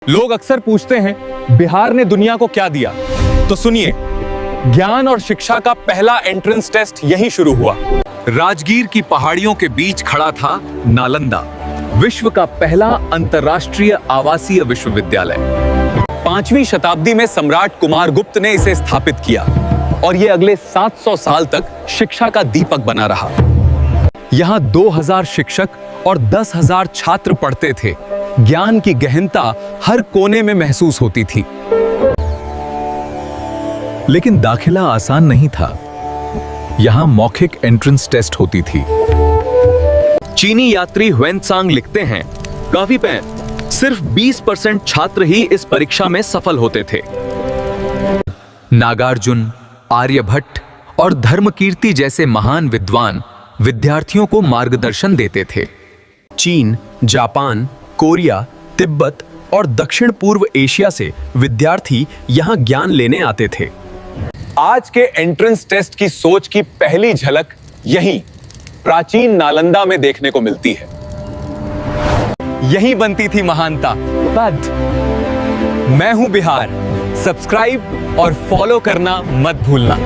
लोग अक्सर पूछते हैं बिहार ने दुनिया को क्या दिया, तो सुनिए, ज्ञान और शिक्षा का पहला एंट्रेंस टेस्ट यहीं शुरू हुआ। राजगीर की पहाड़ियों के बीच खड़ा था नालंदा, विश्व का पहला अंतर्राष्ट्रीय आवासीय विश्वविद्यालय। 5वीं शताब्दी में सम्राट कुमार गुप्त ने इसे स्थापित किया और यह अगले 700 साल तक शिक्षा का दीपक बना रहा। यहां 2000 शिक्षक और 10,000 छात्र पढ़ते थे। ज्ञान की गहनता हर कोने में महसूस होती थी। लेकिन दाखिला आसान नहीं था। यहां मौखिक एंट्रेंस टेस्ट होती थी। चीनी यात्री ह्वेनसांग लिखते हैं, काफी पैन सिर्फ 20% छात्र ही इस परीक्षा में सफल होते थे। नागार्जुन, आर्यभट्ट और धर्मकीर्ति जैसे महान विद्वान विद्यार्थियों को मार्गदर्शन देते थे। चीन, जापान, कोरिया, तिब्बत और दक्षिण पूर्व एशिया से विद्यार्थी यहां ज्ञान लेने आते थे। आज के एंट्रेंस टेस्ट की सोच की पहली झलक यहीं प्राचीन नालंदा में देखने को मिलती है। यही बनती थी महानता। मैं हूं बिहार। सब्सक्राइब और फॉलो करना मत भूलना।